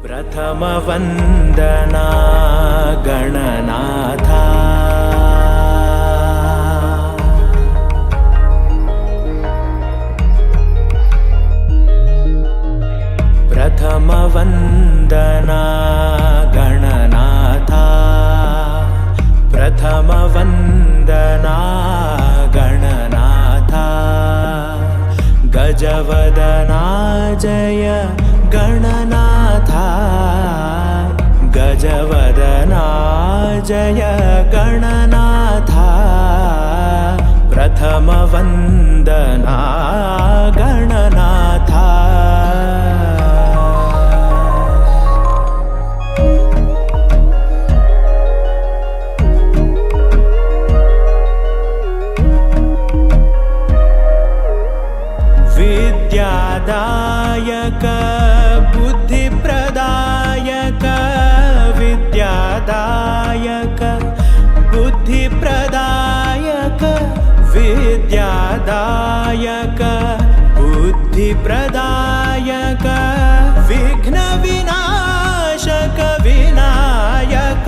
ಪ್ರಥಮ ವಂದನಾ ಗಣನಾಥ ಪ್ರಥಮ ವಂದನಾ ಗಣನಾಥ ಪ್ರಥಮ ವಂದನಾ ಗಣನಾಥ ಗಜವದನಾ ಜಯ ಗಣನಾಥ ಗಜವದನಾ ಜಯ ಗಣನಾಥ ಪ್ರಥಮ ವಂದನಾ ಗಣನಾಥ विद्यादायक बुद्धिप्रदायक विद्यादायक बुद्धिप्रदायक विद्यादायक बुद्धिप्रदायक विघ्न विनाशक विनायक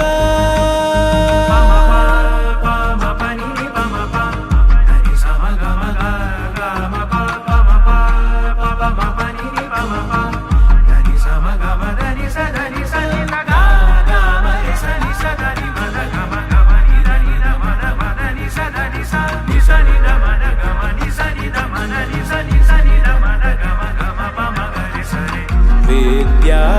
विद्यादायक